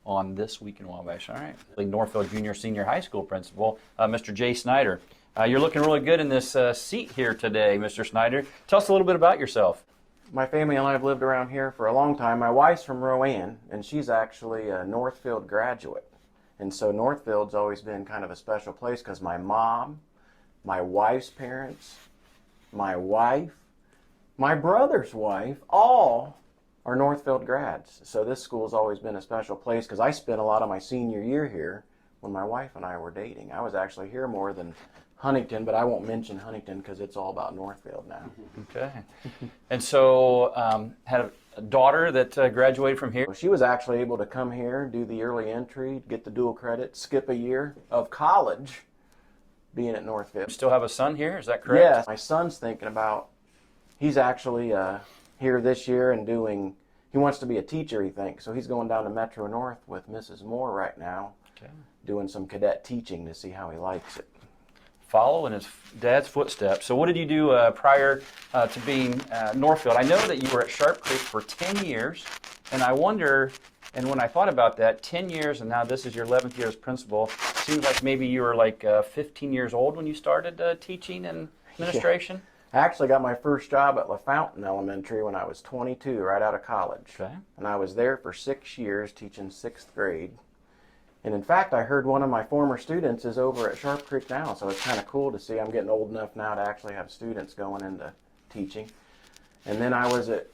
on This Week in Wabash. All right. Northfield Jr. Senior High School Principal, Mr. Jay Snyder. You're looking really good in this seat here today, Mr. Snyder. Tell us a little bit about yourself. My family and I have lived around here for a long time. My wife's from Rowan, and she's actually a Northfield graduate. And so Northfield's always been kind of a special place because my mom, my wife's parents, my wife, my brother's wife, all are Northfield grads. So this school's always been a special place because I spent a lot of my senior year here when my wife and I were dating. I was actually here more than Huntington, but I won't mention Huntington because it's all about Northfield now. Okay. And so had a daughter that graduated from here? She was actually able to come here, do the early entry, get the dual credit, skip a year of college being at Northfield. You still have a son here, is that correct? Yes. My son's thinking about, he's actually here this year and he wants to be a teacher, he thinks. So he's going down to Metro North with Mrs. Moore right now, doing some cadet teaching to see how he likes it. Follow in his dad's footsteps. So what did you do prior to being Northfield? I know that you were at Sharp Creek for 10 years, and I wonder, and when I thought about that, 10 years and now this is your 11th year as principal, seems like maybe you were like 15 years old when you started teaching and administration? Yeah. I actually got my first job at LaFountain Elementary when I was 22, right out of college. Okay. And I was there for 6 years teaching 6th grade. And in fact, I heard one of my former students is over at Sharp Creek now, so it's kind of cool to see. I'm getting old enough now to actually have students going into teaching. And then I was at,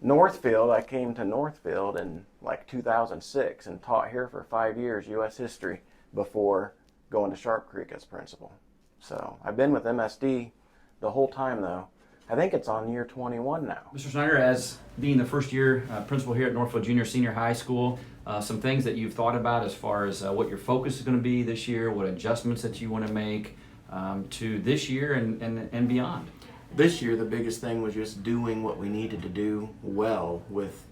Northfield. I came to Northfield in like 2006 and taught here for 5 years, U.S. history, before going to Sharp Creek as principal. So I've been with MSD the whole time, though. I think it's on year 21 now. Mr. Snyder, as being the first year principal here at Northfield Jr. Senior High School, some things that you've thought about as far as what your focus is going to be this year, what adjustments that you want to make to this year and beyond. This year, the biggest thing was just doing what we needed to do well with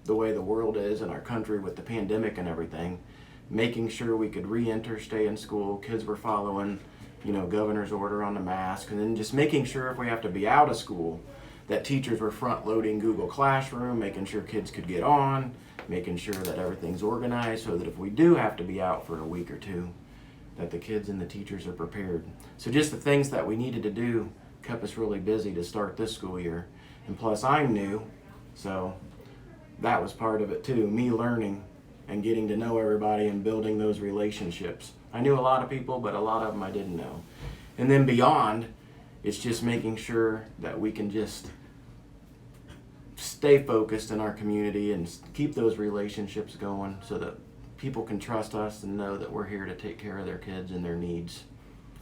the way the world is and our country with the pandemic and everything, making sure we could re-enter, stay in school, kids were following, governor's order on the mask, and then just making sure if we have to be out of school, that teachers were front-loading Google Classroom, making sure kids could get on, making sure that everything's organized so that if we do have to be out for a week or two, that the kids and the teachers are prepared. So just the things that we needed to do kept us really busy to start this school year. And plus I'm new, so that was part of it too, me learning and getting to know everybody and building those relationships. I knew a lot of people, but a lot of them I didn't know. And then beyond, it's just making sure that we can just stay focused in our community and keep those relationships going so that people can trust us and know that we're here to take care of their kids and their needs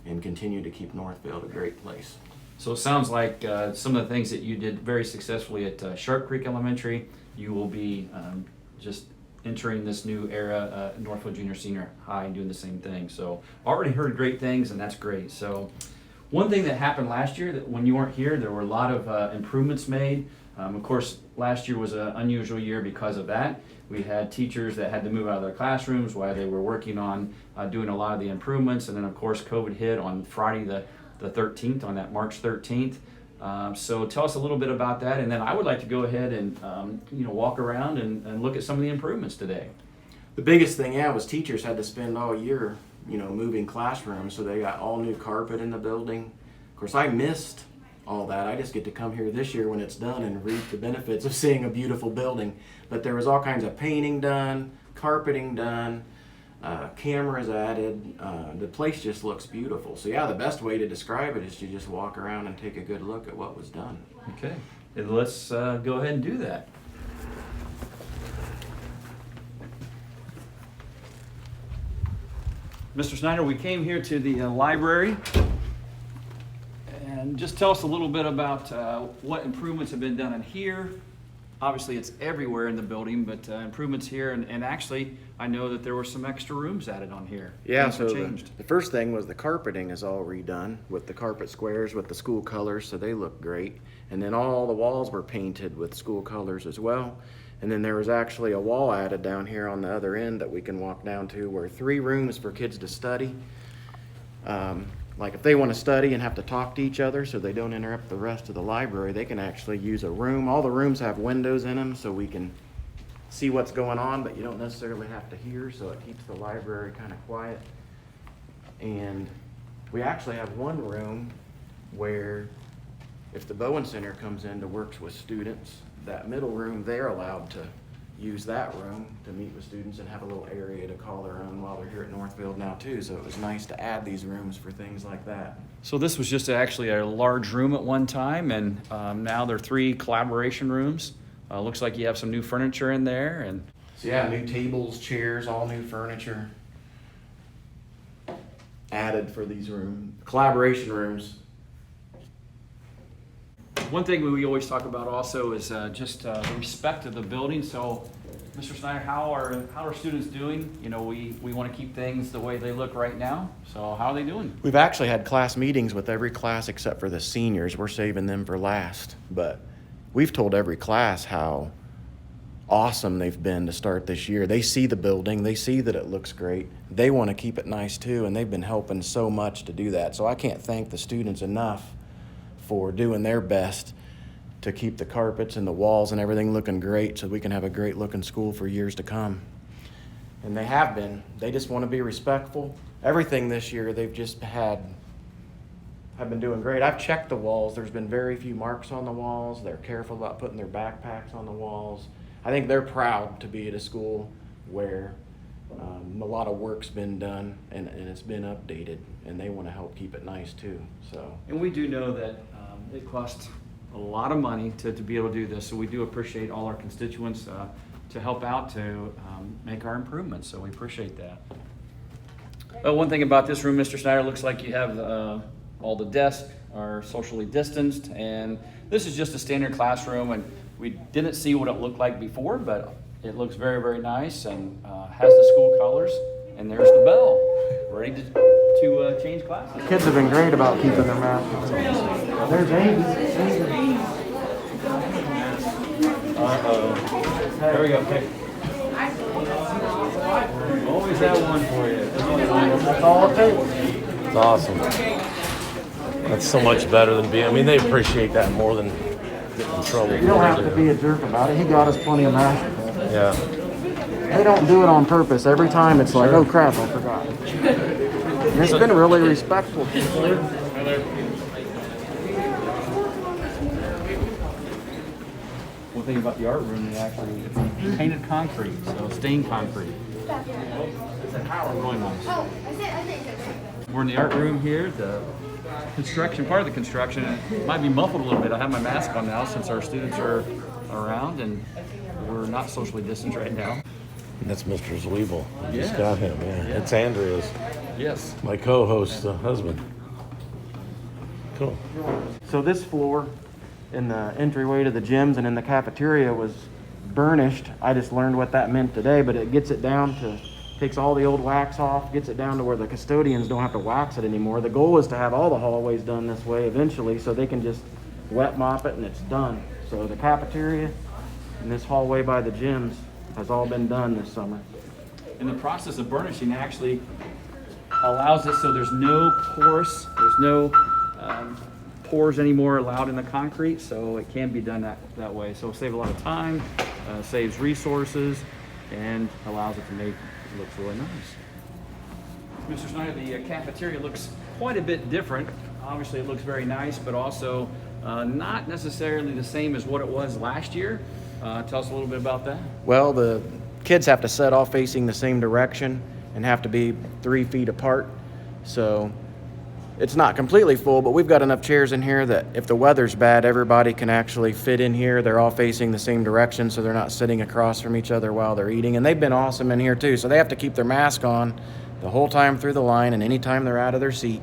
and continue to keep Northfield a great place. So it sounds like some of the things that you did very successfully at Sharp Creek Elementary, you will be just entering this new era, Northfield Junior Senior High, and doing the same thing. So already heard great things, and that's great. So one thing that happened last year, that when you weren't here, there were a lot of improvements made. Of course, last year was an unusual year because of that. We had teachers that had to move out of their classrooms while they were working on doing a lot of the improvements. And then, of course, COVID hit on Friday the 13th, on that March 13th. So tell us a little bit about that. And then I would like to go ahead and walk around and look at some of the improvements today. The biggest thing, was teachers had to spend all year, moving classrooms. So they got all new carpet in the building. Of course, I missed all that. I just get to come here this year when it's done and reap the benefits of seeing a beautiful building. But there was all kinds of painting done, carpeting done, cameras added. The place just looks beautiful. So the best way to describe it is to just walk around and take a good look at what was done. Okay, and let's go ahead and do that. Mr. Snyder, we came here to the library. And just tell us a little bit about what improvements have been done in here. Obviously, it's everywhere in the building, but improvements here. And actually, I know that there were some extra rooms added on here. Yeah, so the first thing was the carpeting is all redone with the carpet squares with the school colors, so they look great. And then all the walls were painted with school colors as well. And then there was actually a wall added down here on the other end that we can walk down to, where 3 rooms for kids to study. Like if they want to study and have to talk to each other so they don't interrupt the rest of the library, they can actually use a room. All the rooms have windows in them, so we can see what's going on, but you don't necessarily have to hear, so it keeps the library kind of quiet. And we actually have one room where if the Bowen Center comes in to work with students, that middle room, they're allowed to use that room to meet with students and have a little area to call their own while they're here at Northfield now too. So it was nice to add these rooms for things like that. So this was just actually a large room at one time, and now there are 3 collaboration rooms. Looks like you have some new furniture in there, and So yeah, new tables, chairs, all new furniture added for these collaboration rooms. one thing we always talk about also is just the respect of the building. So, Mr. Snyder, how are students doing? You know, we want to keep things the way they look right now. So how are they doing? We've actually had class meetings with every class except for the seniors. We're saving them for last. But we've told every class how awesome they've been to start this year. They see the building. They see that it looks great. They want to keep it nice too, and they've been helping so much to do that. So I can't thank the students enough for doing their best to keep the carpets and the walls and everything looking great so we can have a great looking school for years to come. And they have been. They just want to be respectful. Everything this year they've just have been doing great. I've checked the walls. There's been very few marks on the walls. They're careful about putting their backpacks on the walls. I think they're proud to be at a school where a lot of work's been done and it's been updated, and they want to help keep it nice too. So. And we do know that it costs a lot of money to be able to do this, so we do appreciate all our constituents to help out to make our improvements, so we appreciate that. One thing about this room, Mr. Snyder, looks like you have all the desks are socially distanced, and this is just a standard classroom, and we didn't see what it looked like before, but it looks very, very nice and has the school colors, and there's the bell, ready to change classes. Kids have been great about keeping their masks on. There's Amy. There we go. Okay. Always have one for you. That's all it takes. It's awesome. That's so much better than being, I mean, they appreciate that more than getting in trouble. You don't have to be a jerk about it. He got us plenty of masks. Yeah. They don't do it on purpose. Every time it's like, oh crap, I forgot. And it's been really respectful. One thing about the art room, they actually painted concrete, so stained concrete. Really nice. We're in the art room here. The construction, part of the construction, it might be muffled a little bit. I have my mask on now since our students are around and we're not socially distanced right now. And that's Mr. Zwiebel. I just Yes. got him, yeah. It's Andrea's, Yes. my co-host's husband. Cool. So this floor in the entryway to the gyms and in the cafeteria was burnished. I just learned what that meant today, but it gets it down to, takes all the old wax off, gets it down to where the custodians don't have to wax it anymore. The goal is to have all the hallways done this way eventually so they can just wet mop it and it's done. So the cafeteria and this hallway by the gyms has all been done this summer. And the process of burnishing actually allows us so there's no there's no pores anymore allowed in the concrete, so it can be done that way. So it'll save a lot of time, saves resources, and allows it to make it look really nice. Mr. Snyder, the cafeteria looks quite a bit different. Obviously it looks very nice, but also not necessarily the same as what it was last year. Tell us a little bit about that. Well, the kids have to set off facing the same direction and have to be 3 feet apart. So it's not completely full, but we've got enough chairs in here that if the weather's bad, everybody can actually fit in here. They're all facing the same direction, so they're not sitting across from each other while they're eating. And they've been awesome in here too. So they have to keep their mask on the whole time through the line and anytime they're out of their seat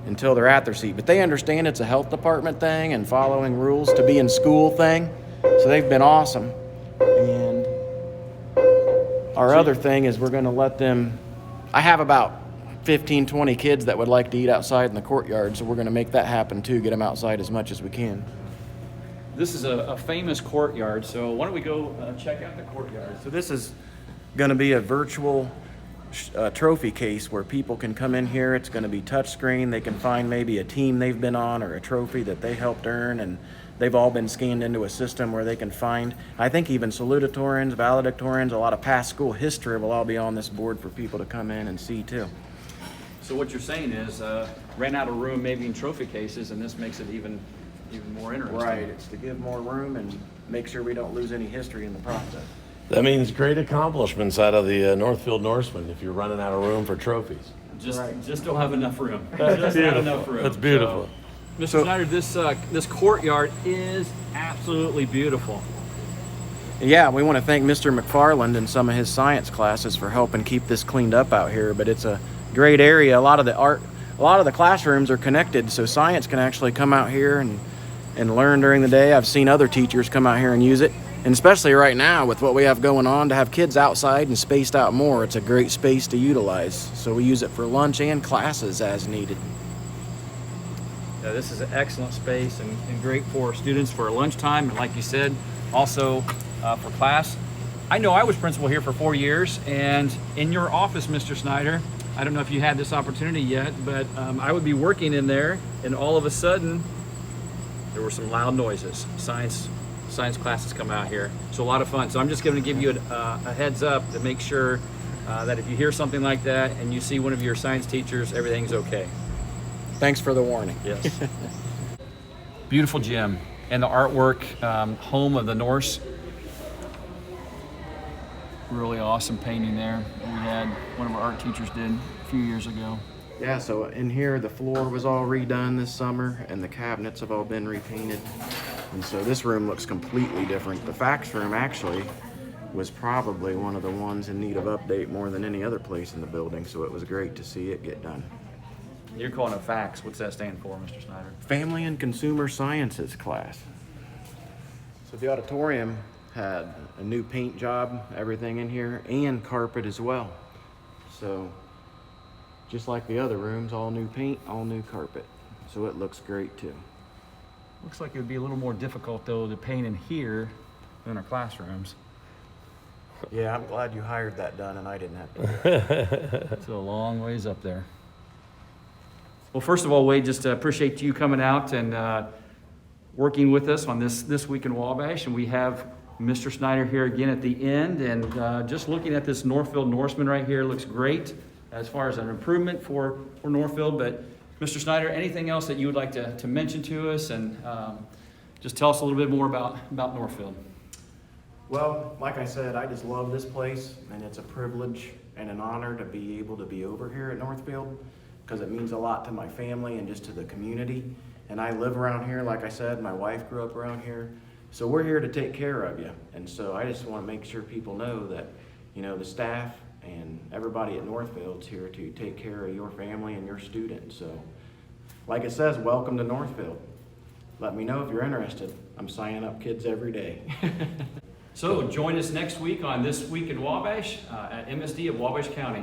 until they're at their seat. But they understand it's a health department thing and following rules to be in school thing. So they've been awesome. And our other thing is we're going to let them, I have about 15, 20 kids that would like to eat outside in the courtyard, so we're going to make that happen too, get them outside as much as we can. This is a famous courtyard, so why don't we go check out the courtyard. So this is going to be a virtual trophy case where people can come in here. It's going to be touchscreen. They can find maybe a team they've been on or a trophy that they helped earn, and they've all been scanned into a system where they can find, I think even salutatorians, valedictorians, a lot of past school history will all be on this board for people to come in and see too. So what you're saying is, rent out a room maybe in trophy cases, and this makes it even more interesting. Right, it's to give more room and make sure we don't lose any history in the process. That means great accomplishments out of the Northfield Norsemen if you're running out of room for trophies. Just don't have enough room. That's Just beautiful. not enough room. That's beautiful. So, Mr. Snyder, this courtyard is absolutely beautiful. Yeah, we want to thank Mr. McFarland and some of his science classes for helping keep this cleaned up out here, but it's a great area. A lot of the classrooms are connected, so science can actually come out here and learn during the day. I've seen other teachers come out here and use it. And especially right now with what we have going on, to have kids outside and spaced out more, it's a great space to utilize. So we use it for lunch and classes as needed. Yeah, this is an excellent space and great for students for lunchtime, and like you said, also for class. I know I was principal here for 4 years, and in your office, Mr. Snyder, I don't know if you had this opportunity yet, but I would be working in there, and all of a sudden, there were some loud noises. Science classes come out here, so a lot of fun. So I'm just going to give you a heads up to make sure that if you hear something like that and you see one of your science teachers, everything's okay. Thanks for the warning. Yes. Beautiful gym, and the artwork, home of the Norse. Really awesome painting there. We had one of our art teachers did a few years ago. Yeah, so in here the floor was all redone this summer and the cabinets have all been repainted. And so this room looks completely different. The fax room actually was probably one of the ones in need of update more than any other place in the building, so it was great to see it get done. You're calling it fax. What's that stand for, Mr. Snyder? Family and Consumer Sciences class. So the auditorium had a new paint job, everything in here, and carpet as well. So just like the other rooms, all new paint, all new carpet. So it looks great too. Looks like it would be a little more difficult though to paint in here than our classrooms. Yeah, I'm glad you hired that done and I didn't have to do it. It's a long ways up there. Well, first of all, Wade, just appreciate you coming out and working with us on this week in Wabash. And we have Mr. Snyder here again at the end. And just looking at this Northfield Norseman right here, looks great as far as an improvement for Northfield. But Mr. Snyder, anything else that you would like to mention to us, and just tell us a little bit more about Northfield? Well, like I said, I just love this place, and it's a privilege and an honor to be able to be over here at Northfield, because it means a lot to my family and just to the community. And I live around here, like I said, my wife grew up around here. So we're here to take care of you. And so I just want to make sure people know that, you know, the staff and everybody at Northfield's here to take care of your family and your students. So like it says, welcome to Northfield. Let me know if you're interested. I'm signing up kids every day. So join us next week on This Week in Wabash at MSD of Wabash County.